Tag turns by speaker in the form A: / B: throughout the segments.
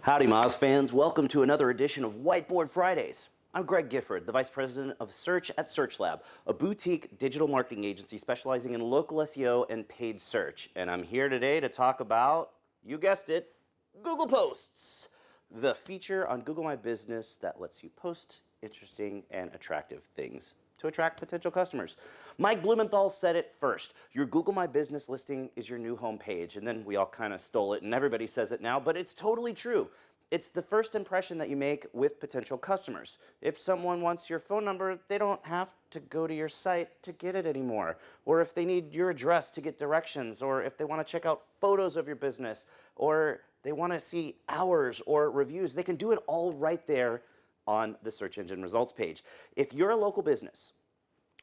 A: Howdy, Moz fans. Welcome to another edition of Whiteboard Fridays. I'm Greg Gifford, the Vice President of Search at SearchLab, a boutique digital marketing agency specializing in local SEO and paid search. And I'm here today to talk about, you guessed it, Google Posts, the feature on Google My Business that lets you post interesting and attractive things to attract potential customers. Mike Blumenthal said it first. Your Google My Business listing is your new homepage. And then we all kind of stole it and everybody says it now, but it's totally true. It's the first impression that you make with potential customers. If someone wants your phone number, they don't have to go to your site to get it anymore. Or if they need your address to get directions, or if they want to check out photos of your business, or they want to see hours or reviews, they can do it all right there on the search engine results page. If you're a local business,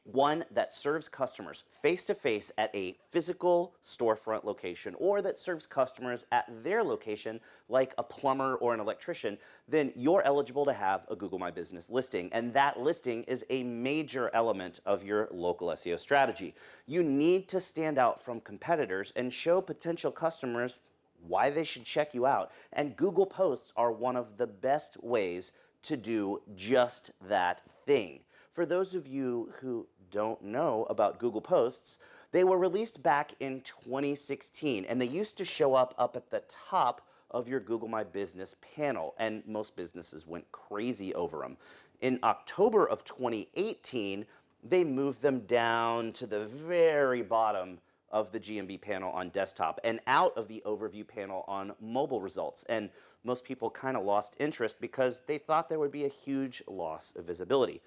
A: one that serves customers face-to-face at a physical storefront location, or that serves customers at their location like a plumber or an electrician, then you're eligible to have a Google My Business listing. And that listing is a major element of your local SEO strategy. You need to stand out from competitors and show potential customers why they should check you out. And Google Posts are one of the best ways to do just that thing. For those of you who don't know about Google Posts, they were released back in 2016, and they used to show up at the top of your Google My Business panel, and most businesses went crazy over them. In October of 2018, they moved them down to the very bottom of the GMB panel on desktop and out of the overview panel on mobile results. And most people kind of lost interest because they thought there would be a huge loss of visibility.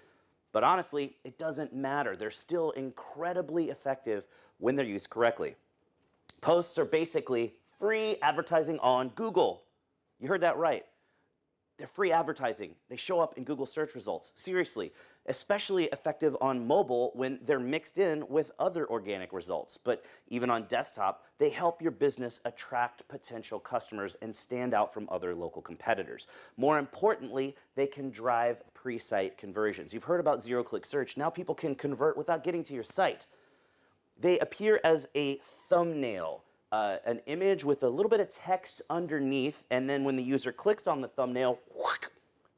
A: But honestly, it doesn't matter. They're still incredibly effective when they're used correctly. Posts are basically free advertising on Google. You heard that right. They're free advertising. They show up in Google search results. Seriously, especially effective on mobile when they're mixed in with other organic results. But even on desktop, they help your business attract potential customers and stand out from other local competitors. More importantly, they can drive pre-site conversions. You've heard about zero-click search. Now people can convert without getting to your site. They appear as a thumbnail. An image with a little bit of text underneath, and then when the user clicks on the thumbnail, whack,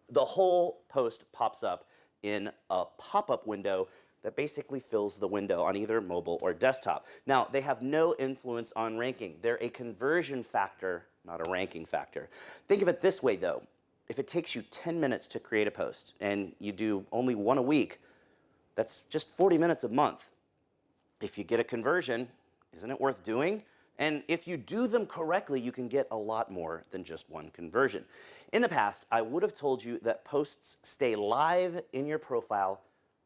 A: the whole post pops up in a pop-up window that basically fills the window on either mobile or desktop. Now, they have no influence on ranking. They're a conversion factor, not a ranking factor. Think of it this way, though. If it takes you 10 minutes to create a post, and you do only one a week, that's just 40 minutes a month. If you get a conversion, isn't it worth doing? And if you do them correctly, you can get a lot more than just one conversion. In the past, I would have told you that posts stay live in your profile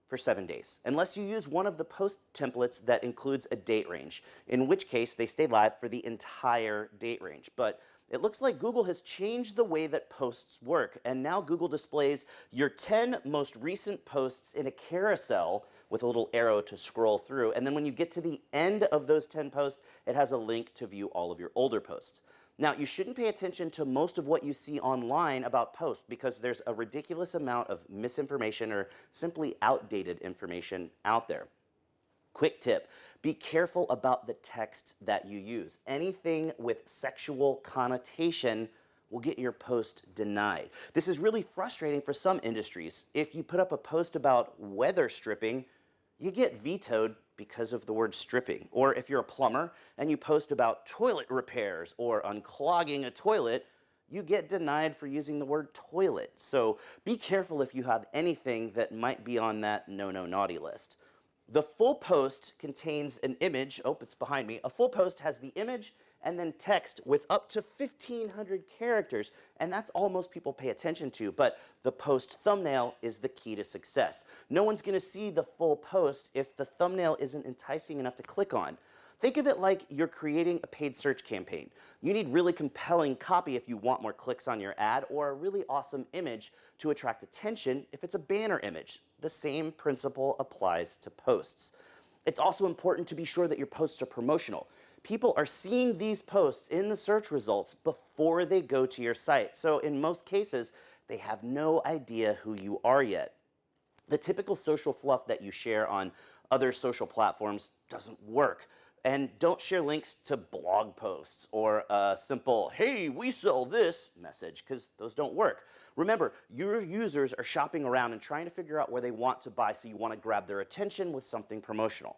A: for 7 days, unless you use one of the post templates that includes a date range, in which case they stay live for the entire date range. But it looks like Google has changed the way that posts work, and now Google displays your 10 most recent posts in a carousel with a little arrow to scroll through, and then when you get to the end of those 10 posts, it has a link to view all of your older posts. Now, you shouldn't pay attention to most of what you see online about posts because there's a ridiculous amount of misinformation or simply outdated information out there. Quick tip, be careful about the text that you use. Anything with sexual connotation will get your post denied. This is really frustrating for some industries. If you put up a post about weather stripping, you get vetoed because of the word stripping. Or if you're a plumber and you post about toilet repairs or unclogging a toilet, you get denied for using the word toilet. So be careful if you have anything that might be on that no naughty list. The full post contains an image. Oh, it's behind me. A full post has the image and then text with up to 1,500 characters, and that's all most people pay attention to, but the post thumbnail is the key to success. No one's going to see the full post if the thumbnail isn't enticing enough to click on. Think of it like you're creating a paid search campaign. You need really compelling copy if you want more clicks on your ad, or a really awesome image to attract attention if it's a banner image. The same principle applies to posts. It's also important to be sure that your posts are promotional. People are seeing these posts in the search results before they go to your site. So in most cases, they have no idea who you are yet. The typical social fluff that you share on other social platforms doesn't work. And don't share links to blog posts or a simple, hey, we sell this message, because those don't work. Remember, your users are shopping around and trying to figure out where they want to buy, so you want to grab their attention with something promotional.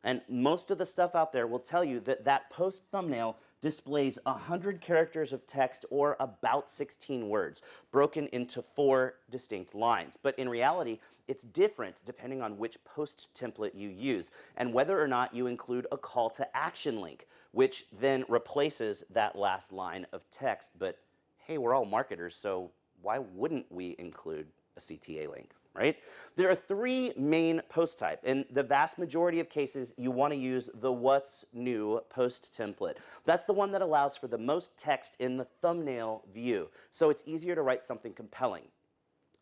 A: And most of the stuff out there will tell you that that post thumbnail displays 100 characters of text or about 16 words, broken into 4 distinct lines. But in reality, it's different depending on which post template you use and whether or not you include a call to action link, which then replaces that last line of text. But hey, we're all marketers, so why wouldn't we include a CTA link? Right? There are 3 main post type. In the vast majority of cases, you want to use the What's New post template. That's the one that allows for the most text in the thumbnail view, so it's easier to write something compelling.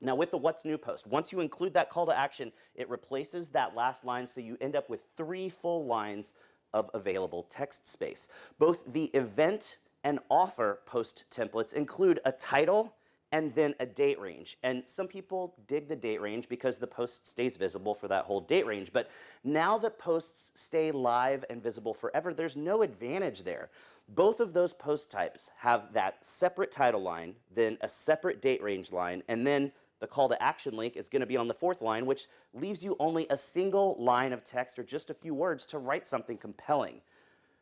A: Now with the What's New post, once you include that call to action, it replaces that last line, so you end up with 3 full lines of available text space. Both the event and offer post templates include a title and then a date range. And some people dig the date range because the post stays visible for that whole date range. But now that posts stay live and visible forever, there's no advantage there. Both of those post types have that separate title line, then a separate date range line, and then the call to action link is going to be on the 4th line, which leaves you only a single line of text or just a few words to write something compelling.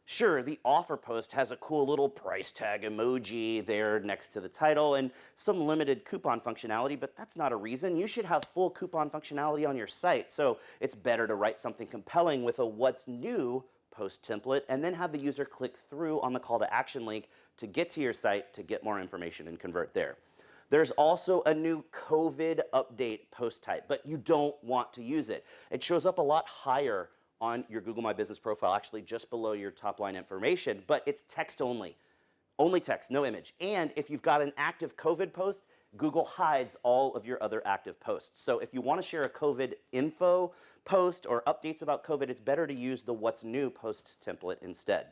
A: Sure, the offer post has a cool little price tag emoji there next to the title and some limited coupon functionality, but that's not a reason. You should have full coupon functionality on your site, so it's better to write something compelling with a What's New post template and then have the user click through on the call to action link to get to your site to get more information and convert there. There's also a new COVID update post type, but you don't want to use it. It shows up a lot higher on your Google My Business profile, actually just below your top line information, but it's text only. Only text, no image. And if you've got an active COVID post, Google hides all of your other active posts. So if you want to share a COVID info post or updates about COVID, it's better to use the What's New post template instead.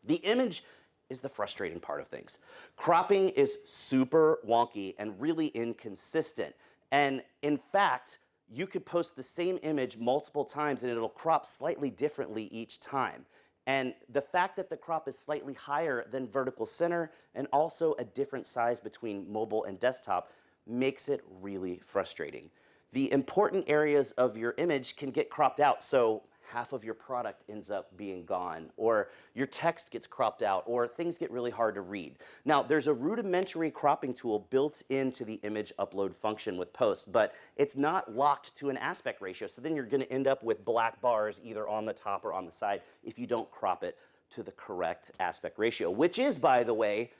A: The image is the frustrating part of things. Cropping is super wonky and really inconsistent. And in fact, you could post the same image multiple times and it'll crop slightly differently each time. And the fact that the crop is slightly higher than vertical center and also a different size between mobile and desktop makes it really frustrating. The important areas of your image can get cropped out, so half of your product ends up being gone, or your text gets cropped out, or things get really hard to read. Now, there's a rudimentary cropping tool built into the image upload function with posts, but it's not locked to an aspect ratio, so then you're going to end up with black bars either on the top or on the side if you don't crop it to the correct aspect ratio, which is, by the way,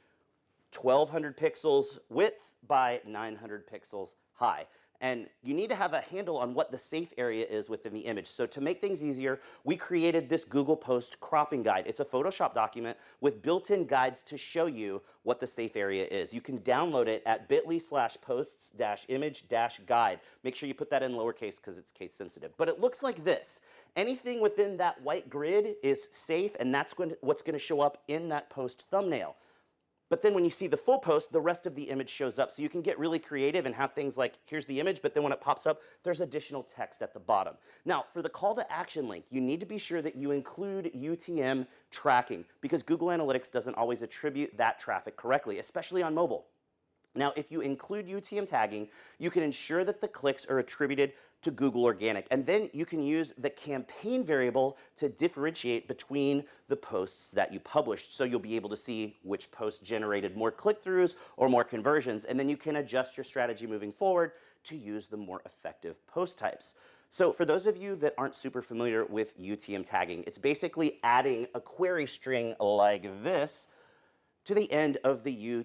A: 1200 pixels width by 900 pixels high. And you need to have a handle on what the safe area is within the image. So to make things easier, we created this Google Post cropping guide. It's a Photoshop document with built-in guides to show you what the safe area is. You can download it at bit.ly/posts-image-guide. Make sure you put that in lowercase because it's case sensitive. But it looks like this. Anything within that white grid is safe, and that's what's going to show up in that post thumbnail. But then when you see the full post, the rest of the image shows up. So you can get really creative and have things like, here's the image, but then when it pops up, there's additional text at the bottom. Now, for the call to action link, you need to be sure that you include UTM tracking because Google Analytics doesn't always attribute that traffic correctly, especially on mobile. Now, if you include UTM tagging, you can ensure that the clicks are attributed to Google Organic. And then you can use the campaign variable to differentiate between the posts that you published. So you'll be able to see which post generated more click-throughs or more conversions. And then you can adjust your strategy moving forward to use the more effective post types. So for those of you that aren't super familiar with UTM tagging, it's basically adding a query string like this to the end of the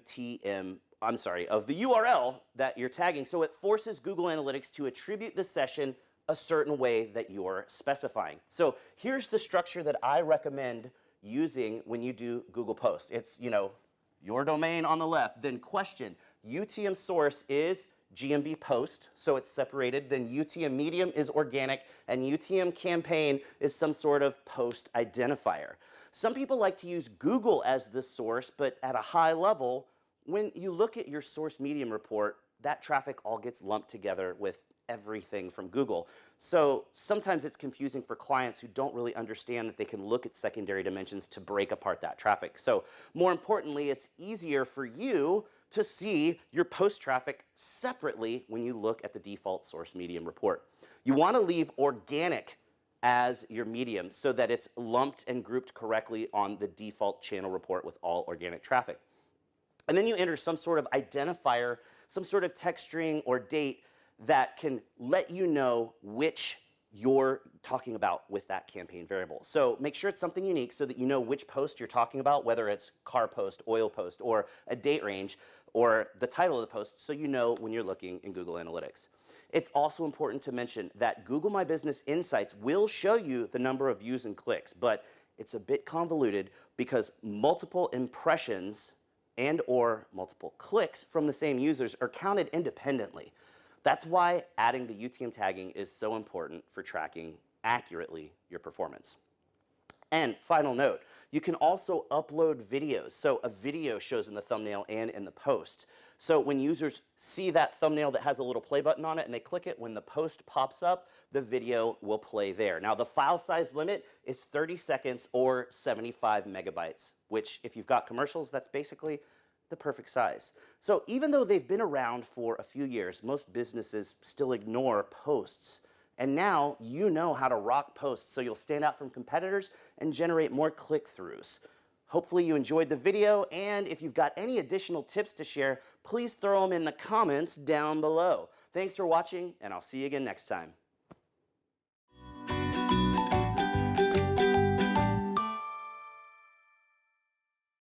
A: of the URL that you're tagging. So it forces Google Analytics to attribute the session a certain way that you're specifying. So here's the structure that I recommend using when you do Google Post. It's, your domain on the left, then question, UTM source is GMB post, so it's separated, then UTM medium is organic, and UTM campaign is some sort of post identifier. Some people like to use Google as the source, but at a high level, when you look at your source medium report, that traffic all gets lumped together with everything from Google. So sometimes it's confusing for clients who don't really understand that they can look at secondary dimensions to break apart that traffic. So more importantly, it's easier for you to see your post traffic separately when you look at the default source medium report. You want to leave organic as your medium so that it's lumped and grouped correctly on the default channel report with all organic traffic. And then you enter some sort of identifier, some sort of text string or date that can let you know which you're talking about with that campaign variable. So make sure it's something unique so that you know which post you're talking about, whether it's car post, oil post, or a date range, or the title of the post, so you know when you're looking in Google Analytics. It's also important to mention that Google My Business Insights will show you the number of views and clicks, but it's a bit convoluted because multiple impressions and or multiple clicks from the same users are counted independently. That's why adding the UTM tagging is so important for tracking accurately your performance. And final note, you can also upload videos. So a video shows in the thumbnail and in the post. So when users see that thumbnail that has a little play button on it and they click it, when the post pops up, the video will play there. Now the file size limit is 30 seconds or 75 megabytes, which if you've got commercials, that's basically the perfect size. So even though they've been around for a few years, most businesses still ignore posts. And now you know how to rock posts so you'll stand out from competitors and generate more click-throughs. Hopefully you enjoyed the video, and if you've got any additional tips to share, please throw them in the comments down below. Thanks for watching, and I'll see you again next time.